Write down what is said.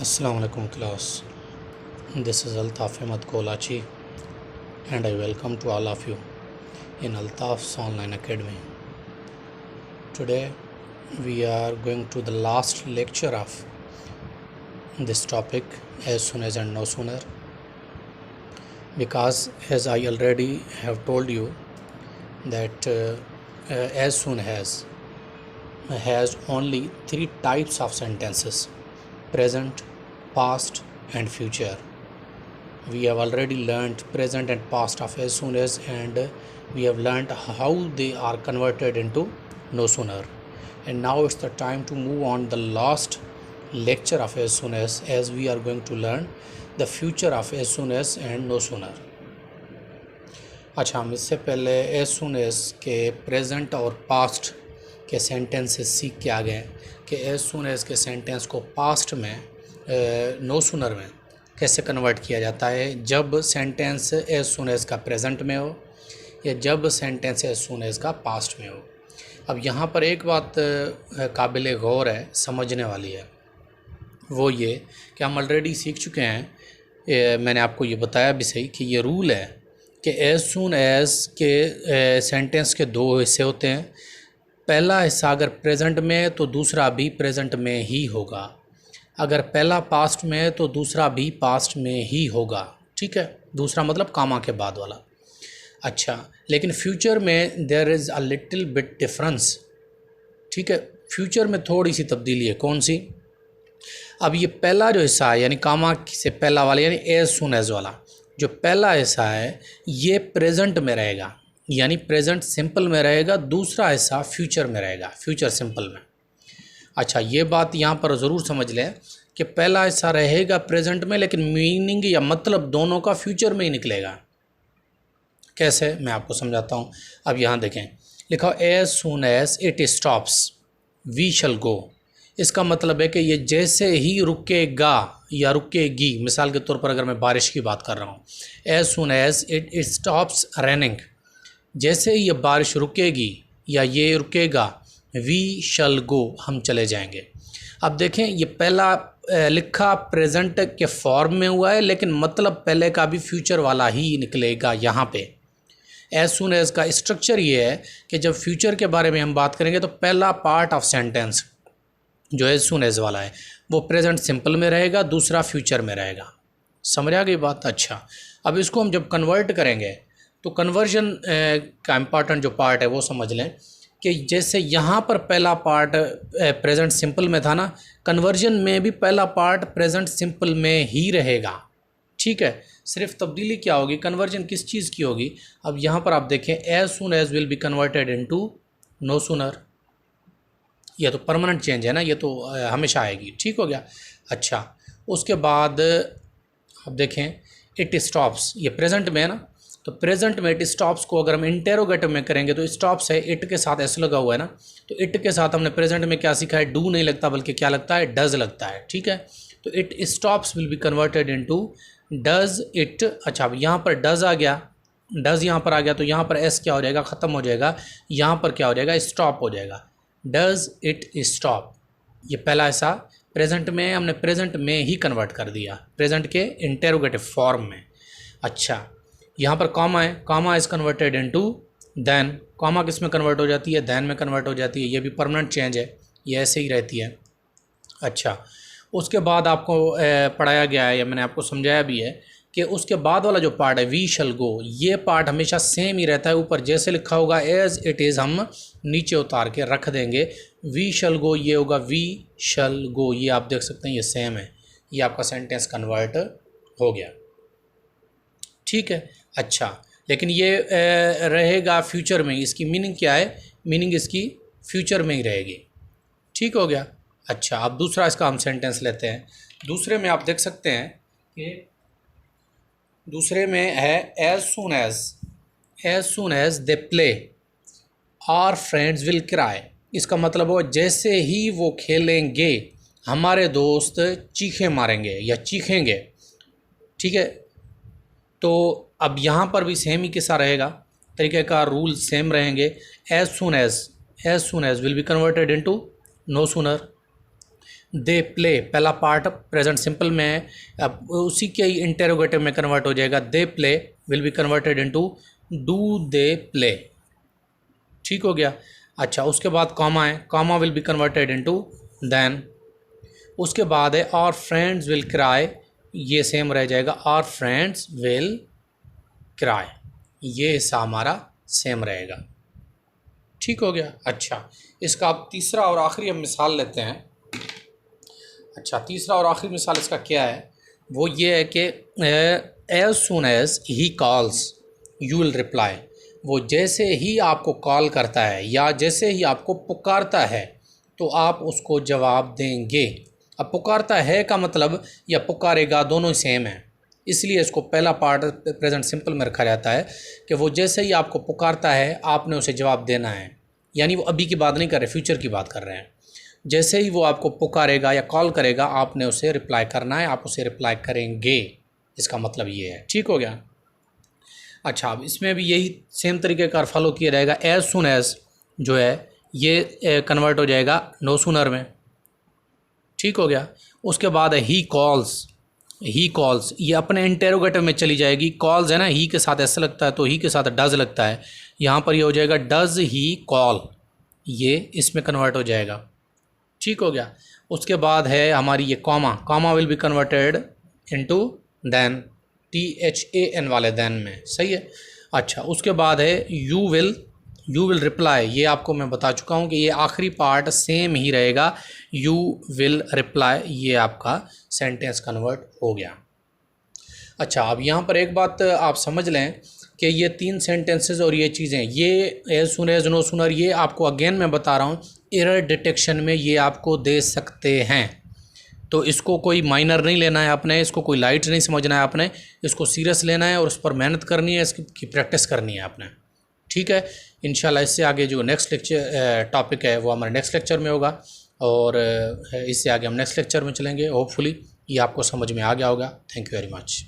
Assalamu alaikum class. This is Altaf Ahmad Kolachi and I welcome to all of you in Altaf's online academy. Today we are going to the last lecture of this topic, as soon as and no sooner, because as I already have told you that as soon as has only three types of sentences: present, past and future. We have already learned present and past of as soon as, and we have learned how they are converted into no sooner. And now it's the time to move on the last lecture of as soon as we are going to learn the future of as soon as and no sooner. अच्छा, हम इससे पहले as soon as के present और past के sentences सीख के आ गए कि एज सुन एज के सेंटेंस को पास्ट में नो सूनर में कैसे कन्वर्ट किया जाता है, जब सेंटेंस एज सुन एज का प्रेजेंट में हो या जब सेंटेंस एज सुन एज का पास्ट में हो। अब यहाँ पर एक बात काबिल गौर है, समझने वाली है, वो ये कि हम ऑलरेडी सीख चुके हैं, मैंने आपको ये बताया भी सही कि ये रूल है कि एज सुन एज के सेंटेंस के दो हिस्से होते हैं। पहला हिस्सा अगर प्रेजेंट में है तो दूसरा भी प्रेजेंट में ही होगा, अगर पहला पास्ट में है तो दूसरा भी पास्ट में ही होगा। ठीक है, दूसरा मतलब कामा के बाद वाला। अच्छा, लेकिन फ्यूचर में there is a little bit difference. ठीक है, फ्यूचर में थोड़ी सी तब्दीली है। कौन सी? अब ये पहला जो हिस्सा है यानी कामा से पहला वाला यानी एज सुन एज वाला, जो पहला हिस्सा है ये प्रेजेंट में रहेगा यानी प्रेजेंट सिंपल में रहेगा, दूसरा हिस्सा फ्यूचर में रहेगा, फ्यूचर सिंपल में। अच्छा, ये बात यहाँ पर ज़रूर समझ लें कि पहला हिस्सा रहेगा प्रेजेंट में, लेकिन मीनिंग या मतलब दोनों का फ्यूचर में ही निकलेगा। कैसे, मैं आपको समझाता हूँ। अब यहाँ देखें, लिखा as soon as it stops we shall go. इसका मतलब है कि ये जैसे ही रुकेगा या रुकेगी, मिसाल के तौर पर अगर मैं बारिश की बात कर रहा हूँ, as soon as it stops raining, जैसे ही ये बारिश रुकेगी या ये रुकेगा, वी शल गो, हम चले जाएंगे। अब देखें, ये पहला लिखा प्रेजेंट के फॉर्म में हुआ है, लेकिन मतलब पहले का भी फ्यूचर वाला ही निकलेगा। यहाँ पे एज सुन एज का स्ट्रक्चर ये है कि जब फ्यूचर के बारे में हम बात करेंगे तो पहला पार्ट ऑफ सेंटेंस जो एज सुन एज वाला है वो प्रेजेंट सिंपल में रहेगा, दूसरा फ्यूचर में रहेगा। समझ आ गई बात? अच्छा, अब इसको हम जब कन्वर्ट करेंगे तो कन्वर्जन का इम्पॉर्टेंट जो पार्ट है वो समझ लें कि जैसे यहाँ पर पहला पार्ट प्रेजेंट सिंपल में था ना, कन्वर्जन में भी पहला पार्ट प्रेजेंट सिंपल में ही रहेगा। ठीक है, सिर्फ तब्दीली क्या होगी, कन्वर्जन किस चीज़ की होगी। अब यहाँ पर आप देखें, as soon as will be converted into no sooner. यह तो परमानेंट चेंज है ना, ये तो हमेशा आएगी। ठीक हो गया। अच्छा, उसके बाद अब देखें, इट स्टॉप्स, ये प्रेजेंट में है ना, तो प्रेजेंट में इट स्टॉप्स को अगर हम इंटेरोगेटिव में करेंगे तो स्टॉप्स है, इट के साथ एस लगा हुआ है ना, तो इट के साथ हमने प्रेजेंट में क्या सीखा है, डू नहीं लगता बल्कि क्या लगता है, डज लगता है। ठीक है, तो it stops will be converted into does it. अच्छा, अब यहाँ पर डज आ गया, डज यहाँ पर आ गया, तो यहाँ पर एस क्या हो जाएगा, ख़त्म हो जाएगा, यहाँ पर क्या हो जाएगा, स्टॉप हो जाएगा। डज इट स्टॉप, ये पहला हिस्सा प्रेजेंट में हमने प्रेजेंट में ही कन्वर्ट कर दिया, प्रेजेंट के इंटेरोगेटिव फॉर्म में। अच्छा, यहाँ पर कॉमा है, comma is converted into then. Comma किस में कन्वर्ट हो जाती है, देन में कन्वर्ट हो जाती है। ये भी परमानेंट चेंज है, ये ऐसे ही रहती है। अच्छा, उसके बाद आपको पढ़ाया गया है या मैंने आपको समझाया भी है कि उसके बाद वाला जो पार्ट है वी शल गो, ये पार्ट हमेशा सेम ही रहता है। ऊपर जैसे लिखा होगा एज इट इज़ हम नीचे उतार के रख देंगे। वी शल गो ये होगा वी शल गो, ये आप देख सकते हैं ये सेम है, ये आपका सेंटेंस कन्वर्ट हो गया। ठीक है। अच्छा, लेकिन ये रहेगा फ्यूचर में, इसकी मीनिंग क्या है, मीनिंग इसकी फ्यूचर में ही रहेगी। ठीक हो गया। अच्छा, अब दूसरा इसका हम सेंटेंस लेते हैं। दूसरे में आप देख सकते हैं कि दूसरे में है as soon as they play our friends will cry. इसका मतलब हो जैसे ही वो खेलेंगे हमारे दोस्त चीखें मारेंगे या चीखेंगे। ठीक है, तो अब यहाँ पर भी सेम ही किस्सा रहेगा, तरीके का रूल सेम रहेंगे। As soon as will be converted into no sooner. They play, पहला पार्ट प्रेजेंट सिंपल में है, अब उसी के ही इंटेरोगेटिव में कन्वर्ट हो जाएगा। They play will be converted into do they play. ठीक हो गया। अच्छा, उसके बाद कॉमा है, comma will be converted into then. उसके बाद है आवर फ्रेंड्स विल क्राई, ये सेम रह जाएगा, आवर फ्रेंड्स विल क्राई, ये हिस्सा हमारा सेम रहेगा। ठीक हो गया। अच्छा, इसका अब तीसरा और आखिरी हम मिसाल लेते हैं। अच्छा, तीसरा और आखिरी मिसाल इसका क्या है, वो ये है कि as soon as he calls you will reply, वो जैसे ही आपको कॉल करता है या जैसे ही आपको पुकारता है तो आप उसको जवाब देंगे। अब पुकारता है का मतलब या पुकारेगा दोनों सेम है, इसलिए इसको पहला पार्ट प्रेजेंट सिंपल में रखा जाता है कि वो जैसे ही आपको पुकारता है आपने उसे जवाब देना है, यानी वो अभी की बात नहीं कर रहे, फ्यूचर की बात कर रहे हैं। जैसे ही वो आपको पुकारेगा या कॉल करेगा आपने उसे रिप्लाई करना है, आप उसे रिप्लाई करेंगे, इसका मतलब ये है। ठीक हो गया। अच्छा, अब इसमें भी यही सेम तरीके का फॉलो किया जाएगा। एज सुन एज जो है ये कन्वर्ट हो जाएगा नो सूनर में। ठीक हो गया। उसके बाद है ही कॉल्स, ही कॉल्स ये अपने इंटेरोगेटिव में चली जाएगी। कॉल्स है ना, ही के साथ ऐसा लगता है तो ही के साथ डज लगता है, यहाँ पर ये हो जाएगा डज ही कॉल, ये इसमें कन्वर्ट हो जाएगा। ठीक हो गया। उसके बाद है हमारी ये comma, comma will be converted into then, THAN वाले देन में, सही है। अच्छा, उसके बाद है यू विल रिप्लाई, ये आपको मैं बता चुका हूँ कि ये आखिरी पार्ट सेम ही रहेगा, यू विल रिप्लाई, ये आपका सेंटेंस कन्वर्ट हो गया। अच्छा, अब यहाँ पर एक बात आप समझ लें कि ये 3 सेंटेंसेस और ये चीज़ें, ये as soon as no sooner, ये आपको अगेन मैं बता रहा हूँ एरर डिटेक्शन में ये आपको दे सकते हैं, तो इसको कोई माइनर नहीं लेना है आपने, इसको कोई लाइट नहीं समझना है आपने, इसको सीरियस लेना है और उस पर मेहनत करनी है, इसकी प्रैक्टिस करनी है आपने। ठीक है। इंशाल्लाह इससे आगे जो नेक्स्ट लेक्चर टॉपिक है वो हमारे नेक्स्ट लेक्चर में होगा, और इससे आगे हम नेक्स्ट लेक्चर में चलेंगे। होपफुली ये आपको समझ में आ गया होगा। Thank you very much.